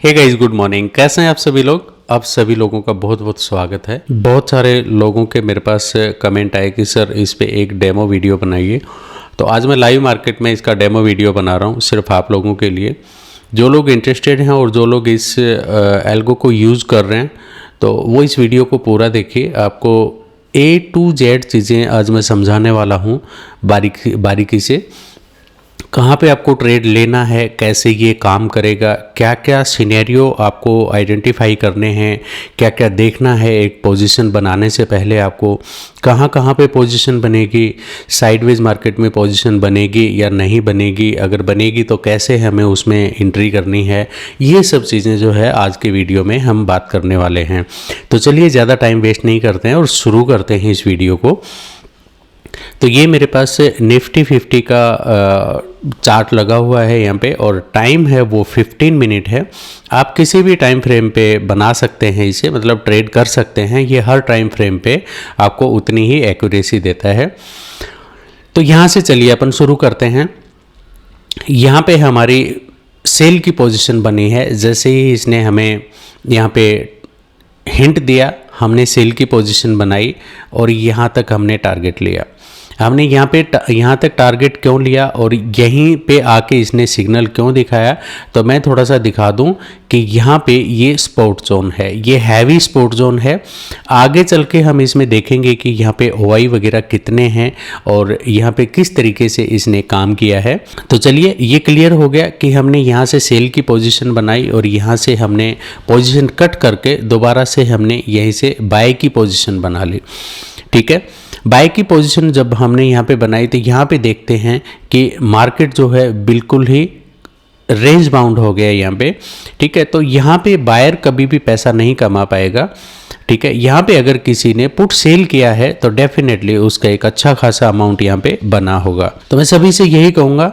Hey guys, good morning. कैसे हैं आप सभी लोग? आप सभी लोगों का बहुत बहुत स्वागत है। बहुत सारे लोगों के मेरे पास कमेंट आए कि सर इस पे एक डेमो वीडियो बनाइए। तो आज मैं लाइव मार्केट में इसका डेमो वीडियो बना रहा हूँ सिर्फ आप लोगों के लिए। जो लोग इंटरेस्टेड हैं और जो लोग इस एल्गो को यूज़ कर रहे हैं तो वो इस वीडियो को पूरा देखिए। आपको A to Z चीज़ें आज मैं समझाने वाला हूँ बारीकी से। कहाँ पे आपको ट्रेड लेना है, कैसे ये काम करेगा, क्या क्या सिनेरियो आपको आइडेंटिफाई करने हैं, क्या क्या देखना है एक पोजीशन बनाने से पहले आपको, कहाँ कहाँ पे पोजीशन बनेगी, साइडवेज मार्केट में पोजीशन बनेगी या नहीं बनेगी, अगर बनेगी तो कैसे हमें उसमें एंट्री करनी है। ये सब चीज़ें जो है आज के वीडियो में हम बात करने वाले हैं। तो चलिए ज़्यादा टाइम वेस्ट नहीं करते हैं और शुरू करते हैं इस वीडियो को। तो ये मेरे पास निफ्टी 50 का चार्ट लगा हुआ है यहाँ पे और टाइम है वो 15 मिनट है। आप किसी भी टाइम फ्रेम पे बना सकते हैं इसे, मतलब ट्रेड कर सकते हैं। ये हर टाइम फ्रेम पे आपको उतनी ही एक्यूरेसी देता है। तो यहाँ से चलिए अपन शुरू करते हैं। यहाँ पे हमारी सेल की पोजीशन बनी है। जैसे ही इसने हमें यहाँ पे हिंट दिया, हमने सेल की पोजीशन बनाई और यहाँ तक हमने टारगेट लिया। हमने यहाँ तक टारगेट क्यों लिया और यहीं पे आके इसने सिग्नल क्यों दिखाया, तो मैं थोड़ा सा दिखा दूं कि यहाँ पे ये स्पॉट जोन है, ये हैवी स्पॉट जोन है। आगे चल के हम इसमें देखेंगे कि यहाँ पे OI वगैरह कितने हैं और यहाँ पे किस तरीके से इसने काम किया है। तो चलिए, ये क्लियर हो गया कि हमने यहाँ से सेल की पोजीशन बनाई और यहाँ से हमने पोजीशन कट करके दोबारा से हमने यहीं से बाय की पोजीशन बना ली। ठीक है, बाय की पोजीशन जब हमने यहाँ पे बनाई तो यहाँ पे देखते हैं कि मार्केट जो है बिल्कुल ही रेंज बाउंड हो गया यहाँ पे। ठीक है, तो यहाँ पे बायर कभी भी पैसा नहीं कमा पाएगा। ठीक है, यहाँ पे अगर किसी ने पुट सेल किया है तो डेफिनेटली उसका एक अच्छा खासा अमाउंट यहाँ पे बना होगा। तो मैं सभी से यही कहूँगा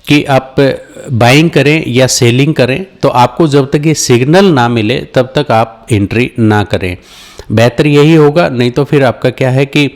कि आप बाइंग करें या सेलिंग करें तो आपको जब तक ये सिग्नल ना मिले तब तक आप एंट्री ना करें, बेहतर यही होगा। नहीं तो फिर आपका क्या है कि,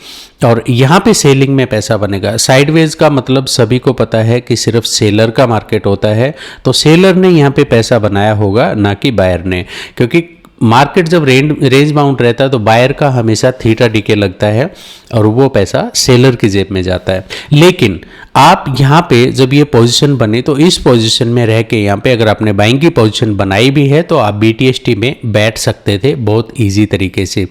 और यहाँ पे सेलिंग में पैसा बनेगा। साइडवेज का मतलब सभी को पता है कि सिर्फ सेलर का मार्केट होता है, तो सेलर ने यहाँ पे पैसा बनाया होगा, ना कि बायर ने। क्योंकि मार्केट जब रेंज बाउंड रहता है तो बायर का हमेशा थीटा डीके लगता है और वो पैसा सेलर की जेब में जाता है। लेकिन आप यहाँ पे जब ये पोजीशन बने तो इस पोजीशन में रह के यहाँ पे अगर आपने बाइंग की पोजीशन बनाई भी है तो आप BTST में बैठ सकते थे बहुत इजी तरीके से।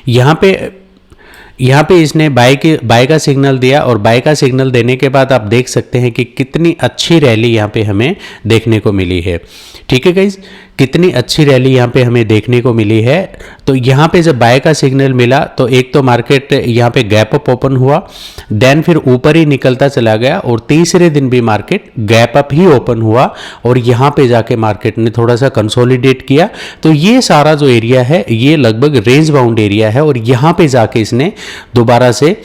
यहाँ पे इसने बाय का सिग्नल दिया और बाय का सिग्नल देने के बाद आप देख सकते हैं कि कितनी अच्छी रैली यहाँ पे हमें देखने को मिली है। ठीक है गाइज, कितनी अच्छी रैली यहाँ पे हमें देखने को मिली है। तो यहाँ पे जब बाय का सिग्नल मिला तो एक तो मार्केट यहाँ पे गैप अप ओपन हुआ, देन फिर ऊपर ही निकलता चला गया और तीसरे दिन भी मार्केट गैप अप ही ओपन हुआ और यहाँ पे जाके मार्केट ने थोड़ा सा कंसोलिडेट किया। तो ये सारा जो एरिया है ये लगभग रेंज बाउंड एरिया है और यहाँ पे जाके इसने दोबारा से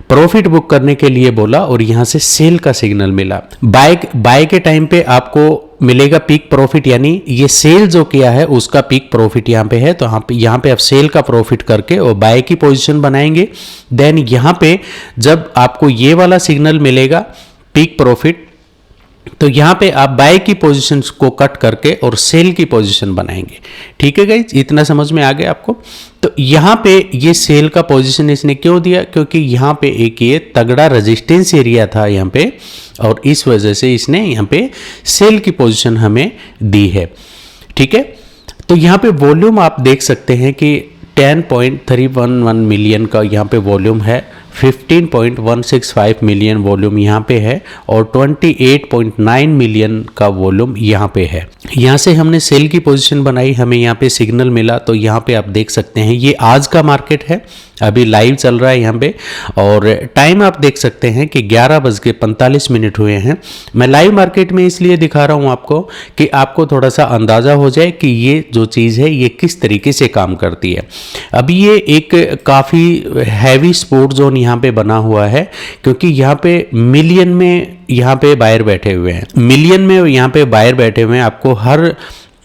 प्रॉफिट बुक करने के लिए बोला और यहाँ से सेल का सिग्नल मिला। बाय के टाइम पे आपको मिलेगा पीक प्रॉफिट, यानी ये सेल जो किया है उसका पीक प्रॉफिट यहाँ पे है। तो यहाँ पे आप सेल का प्रॉफिट करके और बाय की पोजीशन बनाएंगे। देन यहाँ पे जब आपको ये वाला सिग्नल मिलेगा पीक प्रॉफिट, तो यहाँ पे आप बाय की पोजीशन को कट करके और सेल की पोजीशन बनाएंगे। ठीक है गाइज, इतना समझ में आ गया आपको। तो यहाँ पे ये सेल का पोजीशन इसने क्यों दिया, क्योंकि यहाँ पे एक ये तगड़ा रेजिस्टेंस एरिया था यहाँ पे और इस वजह से इसने यहाँ पे सेल की पोजीशन हमें दी है। ठीक है, तो यहाँ पे वॉल्यूम आप देख सकते हैं कि 10.311 मिलियन का यहाँ पे वॉल्यूम है, 15.165 मिलियन वॉल्यूम यहाँ पे है और 28.9 मिलियन का वॉल्यूम यहाँ पे है। यहाँ से हमने सेल की पोजीशन बनाई, हमें यहाँ पे सिग्नल मिला। तो यहाँ पे आप देख सकते हैं ये आज का मार्केट है, अभी लाइव चल रहा है यहाँ पे और टाइम आप देख सकते हैं कि 11:45 हुए हैं। मैं लाइव मार्केट में इसलिए दिखा रहा हूँ आपको कि आपको थोड़ा सा अंदाज़ा हो जाए कि ये जो चीज़ है ये किस तरीके से काम करती है। अभी ये एक काफ़ी हैवी स्पोर्ट जोन यहाँ पे बना हुआ है क्योंकि यहाँ पे मिलियन में यहाँ पे बायर बैठे हुए हैं, मिलियन में यहाँ पे बायर बैठे हुए हैं। आपको हर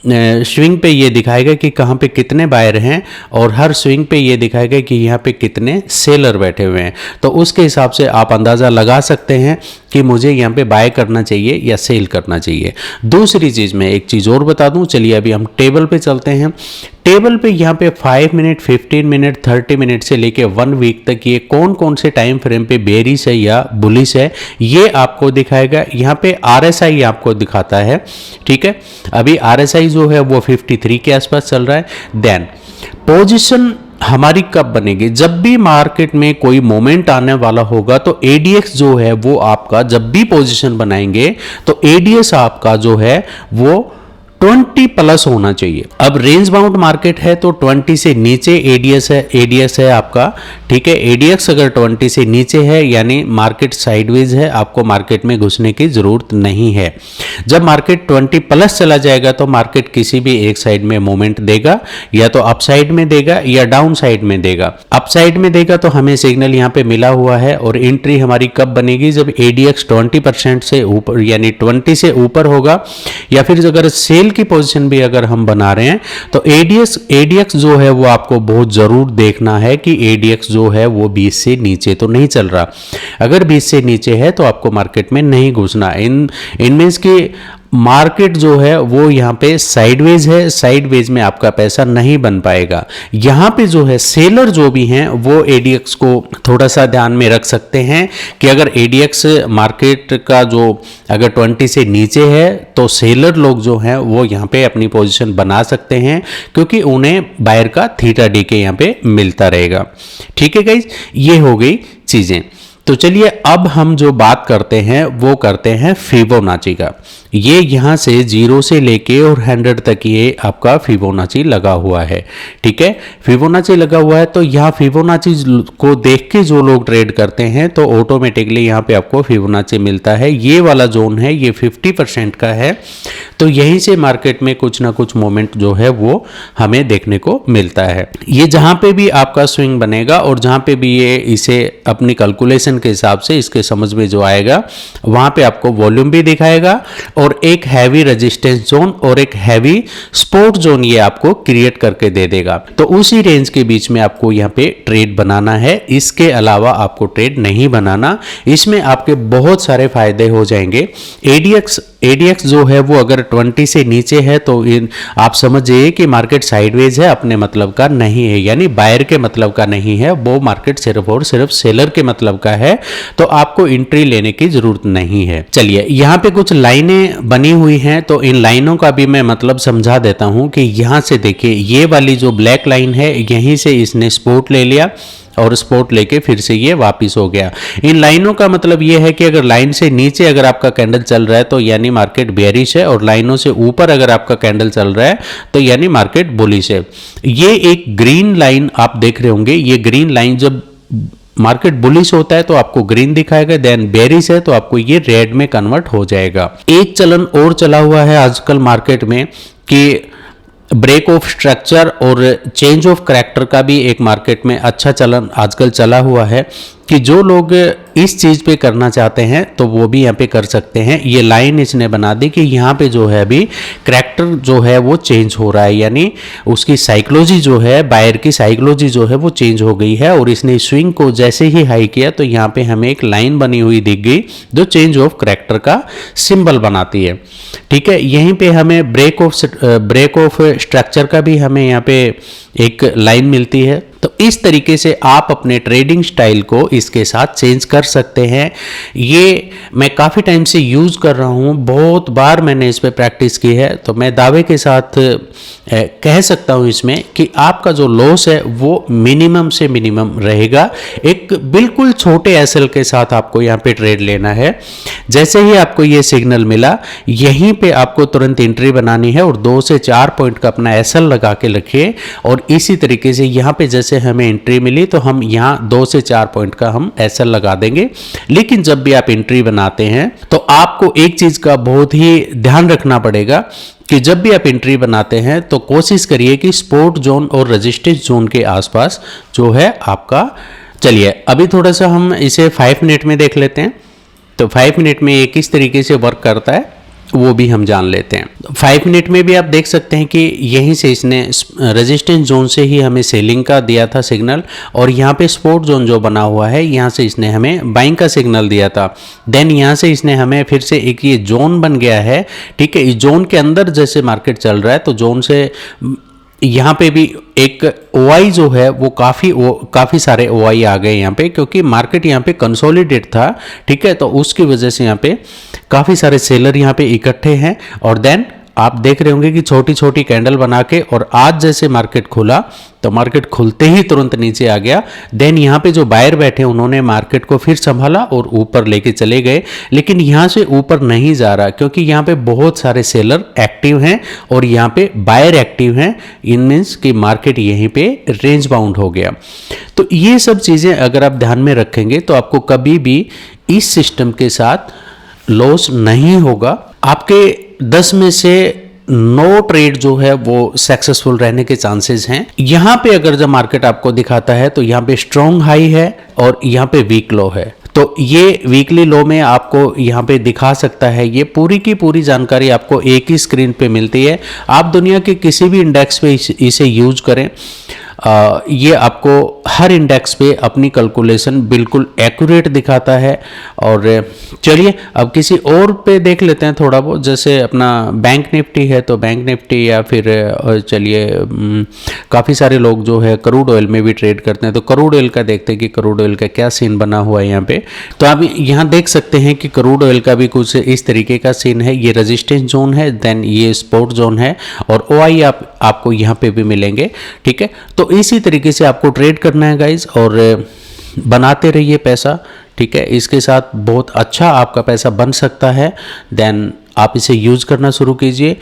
स्विंग पे ये दिखाएगा कि कहाँ पे कितने बायर हैं और हर स्विंग पे ये दिखाएगा कि यहाँ पे कितने सेलर बैठे हुए हैं। तो उसके हिसाब से आप अंदाज़ा लगा सकते हैं कि मुझे यहाँ पे बाय करना चाहिए या सेल करना चाहिए। दूसरी चीज़ मैं एक चीज़ और बता दूँ, चलिए अभी हम टेबल पे चलते हैं। टेबल पे यहाँ पे 5 मिनट, 15 मिनट, 30 मिनट से लेके 1 वीक तक ये कौन कौन से टाइम फ्रेम पे बेरिश है या बुलिश है ये आपको दिखाएगा। यहाँ पे RSI आपको दिखाता है, ठीक है। अभी RSI जो है वो 53 के आसपास चल रहा है। देन पोजीशन हमारी कब बनेगी, जब भी मार्केट में कोई मोमेंट आने वाला होगा तो ADX जो है वो आपका जब भी पोजीशन बनाएंगे तो ADS आपका जो है वो 20 प्लस होना चाहिए। अब रेंज बाउंड मार्केट है तो 20 से नीचे ADS है आपका, ठीक है। ADX अगर 20 से नीचे है यानी मार्केट साइडवेज है, आपको मार्केट में घुसने की जरूरत नहीं है। जब मार्केट 20 प्लस चला जाएगा तो मार्केट किसी भी एक साइड में मोमेंट देगा, या तो अप साइड में देगा या डाउन साइड में देगा। अप साइड में देगा तो हमें सिग्नल यहाँ पे मिला हुआ है और एंट्री हमारी कब बनेगी, जब ADX 20% से ऊपर यानी 20 से ऊपर होगा, या फिर अगर सेल की पोजीशन भी अगर हम बना रहे हैं तो ADX जो है वो आपको बहुत जरूर देखना है कि ADX जो है वो 20 से नीचे तो नहीं चल रहा। अगर 20 से नीचे है तो आपको मार्केट में नहीं घुसना। इनमें इसकी मार्केट जो है वो यहाँ पे साइडवेज है, साइडवेज में आपका पैसा नहीं बन पाएगा। यहाँ पे जो है सेलर जो भी हैं वो ADX को थोड़ा सा ध्यान में रख सकते हैं कि अगर ADX मार्केट का जो अगर 20 से नीचे है तो सेलर लोग जो हैं वो यहाँ पे अपनी पोजीशन बना सकते हैं, क्योंकि उन्हें बायर का थीटा डी के यहाँ पे मिलता रहेगा। ठीक है गाइज, ये हो गई चीजें। तो चलिए अब हम जो बात करते हैं वो करते हैं फिबोनाची का। ये यहाँ से 0 से लेके और 100 तक ये आपका फिबोनाची लगा हुआ है, ठीक है। फिबोनाची लगा हुआ है तो यहाँ फिबोनाची को देख के जो लोग ट्रेड करते हैं तो ऑटोमेटिकली यहाँ पे आपको फिबोनाची मिलता है। ये वाला जोन है ये 50% का है, तो यहीं से मार्केट में कुछ ना कुछ मोमेंट जो है वो हमें देखने को मिलता है। ये जहाँ पे भी आपका स्विंग बनेगा और जहाँ पे भी ये इसे अपनी कैलकुलेशन के हिसाब से इसके समझ में जो आएगा वहाँ पे आपको वॉल्यूम भी दिखाएगा और एक हैवी रेजिस्टेंस जोन और एक हैवी सपोर्ट जोन ये आपको क्रिएट करके दे देगा। तो उसी रेंज के बीच में आपको यहाँ पे ट्रेड बनाना है, इसके अलावा आपको ट्रेड नहीं बनाना। इसमें आपके बहुत सारे फायदे हो जाएंगे। ADX जो है वो अगर 20 से नीचे है तो आप समझिए कि मार्केट साइडवेज है, अपने मतलब का नहीं है, यानी बायर के मतलब का नहीं है, वो मार्केट सिर्फ और सिर्फ सेलर के मतलब का है, तो आपको एंट्री लेने की जरूरत नहीं है। चलिए यहाँ पे कुछ लाइनें बनी हुई हैं तो इन लाइनों का भी मैं मतलब समझा देता हूं कि यहाँ से देखिए ये वाली जो ब्लैक लाइन है यहीं से इसने सपोर्ट ले लिया और स्पोर्ट लेके फिर से ये वापस हो गया। इन लाइनों का मतलब ये है कि अगर लाइन से नीचे अगर आपका कैंडल चल रहा है तो यानी मार्केट बेयरिश है, और लाइनों से ऊपर अगर आपका कैंडल चल रहा है तो यानी मार्केट बुलिश है। ये एक ग्रीन लाइन आप देख रहे होंगे, ये ग्रीन लाइन जब मार्केट बुलिश होता है तो आपको ग्रीन दिखाएगा, देन बेरिश है तो आपको ये रेड में कन्वर्ट हो जाएगा। एक चलन और चला हुआ है आजकल मार्केट में कि ब्रेक ऑफ स्ट्रक्चर और चेंज ऑफ करैक्टर का भी एक मार्केट में अच्छा चलन आजकल चला हुआ है कि जो लोग इस चीज़ पे करना चाहते हैं तो वो भी यहाँ पे कर सकते हैं। ये लाइन इसने बना दी कि यहाँ पे जो है अभी करैक्टर जो है वो चेंज हो रहा है, यानी उसकी साइकोलॉजी जो है, बायर की साइकोलॉजी जो है वो चेंज हो गई है, और इसने स्विंग को जैसे ही हाई किया तो यहाँ पे हमें एक लाइन बनी हुई दिख गई जो चेंज ऑफ करैक्टर का सिंबल बनाती है। ठीक है, यहीं पे हमें ब्रेक ऑफ स्ट्रक्चर का भी हमें यहाँ पे एक लाइन मिलती है। तो इस तरीके से आप अपने ट्रेडिंग स्टाइल को इसके साथ चेंज कर सकते हैं। ये मैं काफ़ी टाइम से यूज़ कर रहा हूँ, बहुत बार मैंने इस पे प्रैक्टिस की है, तो मैं दावे के साथ कह सकता हूँ इसमें कि आपका जो लॉस है वो मिनिमम से मिनिमम रहेगा। एक बिल्कुल छोटे एसएल के साथ आपको यहाँ पे ट्रेड लेना है। जैसे ही आपको ये सिग्नल मिला यहीं पे आपको तुरंत एंट्री बनानी है और 2 से 4 पॉइंट का अपना एसएल लगा के रखिए, और इसी तरीके से यहाँ पे जैसे हमें एंट्री मिली तो हम यहाँ 2 से 4 पॉइंट का हम एसएल लगा देंगे। लेकिन जब भी आप एंट्री बनाते हैं तो आपको एक चीज का बहुत ही ध्यान रखना पड़ेगा कि जब भी आप एंट्री बनाते हैं तो कोशिश करिए कि सपोर्ट जोन और रेजिस्टेंस जोन के आसपास जो है आपका। चलिए अभी थोड़ा सा हम इसे 5 मिनट में देख लेते हैं। तो 5 मिनट में ये किस तरीके से वर्क करता है वो भी हम जान लेते हैं। 5 मिनट में भी आप देख सकते हैं कि यहीं से इसने रेजिस्टेंस जोन से ही हमें सेलिंग का दिया था सिग्नल, और यहाँ पे सपोर्ट जोन जो बना हुआ है यहाँ से इसने हमें बाइंग का सिग्नल दिया था। देन यहाँ से इसने हमें फिर से एक ये जोन बन गया है, ठीक है। इस जोन के अंदर जैसे मार्केट चल रहा है तो जोन से यहाँ पे भी एक OI जो है वो काफ़ी सारे OI आ गए यहाँ पे, क्योंकि मार्केट यहाँ पे कंसोलिडेट था, ठीक है। तो उसकी वजह से यहाँ पे काफ़ी सारे सेलर यहाँ पे इकट्ठे हैं, और देन आप देख रहे होंगे कि छोटी छोटी कैंडल बना के, और आज जैसे मार्केट खुला तो मार्केट खुलते ही तुरंत नीचे आ गया। देन यहाँ पे जो बायर बैठे उन्होंने मार्केट को फिर संभाला और ऊपर लेके चले गए, लेकिन यहाँ से ऊपर नहीं जा रहा क्योंकि यहाँ पे बहुत सारे सेलर एक्टिव हैं और यहाँ पे बायर एक्टिव हैं। इन मीन्स कि मार्केट यहीं पे रेंज बाउंड हो गया। तो ये सब चीज़ें अगर आप ध्यान में रखेंगे तो आपको कभी भी इस सिस्टम के साथ लॉस नहीं होगा। आपके 10 में से 9 ट्रेड जो है वो सक्सेसफुल रहने के चांसेस हैं। यहाँ पे अगर जब मार्केट आपको दिखाता है तो यहाँ पे स्ट्रॉन्ग हाई है और यहाँ पे वीक लो है, तो ये वीकली लो में आपको यहाँ पे दिखा सकता है। ये पूरी की पूरी जानकारी आपको एक ही स्क्रीन पे मिलती है। आप दुनिया के किसी भी इंडेक्स पे इसे यूज करें, ये आपको हर इंडेक्स पे अपनी कैलकुलेशन बिल्कुल एक्यूरेट दिखाता है। और चलिए अब किसी और पे देख लेते हैं थोड़ा बहुत, जैसे अपना बैंक निफ्टी है तो बैंक निफ्टी, या फिर चलिए काफ़ी सारे लोग जो है क्रूड ऑयल में भी ट्रेड करते हैं, तो क्रूड ऑयल का देखते हैं कि क्रूड ऑयल का क्या सीन बना हुआ है यहाँ पे। तो आप यहाँ देख सकते हैं कि क्रूड ऑयल का भी कुछ इस तरीके का सीन है। ये रेजिस्टेंस जोन है, देन ये सपोर्ट जोन है, और OI आपको यहाँ पे भी मिलेंगे, ठीक है। तो इसी तरीके से आपको ट्रेड करना है गाइज, और बनाते रहिए पैसा, ठीक है। इसके साथ बहुत अच्छा आपका पैसा बन सकता है। देन आप इसे यूज़ करना शुरू कीजिए।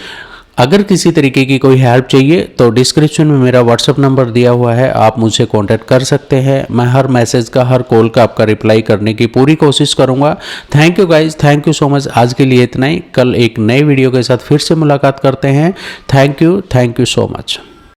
अगर किसी तरीके की कोई हेल्प चाहिए तो डिस्क्रिप्शन में मेरा व्हाट्सअप नंबर दिया हुआ है, आप मुझसे कांटेक्ट कर सकते हैं। मैं हर मैसेज का, हर कॉल का आपका रिप्लाई करने की पूरी कोशिश करूंगा। Thank you guys, thank you so much. आज के लिए इतना ही। कल एक नए वीडियो के साथ फिर से मुलाकात करते हैं। Thank you so much.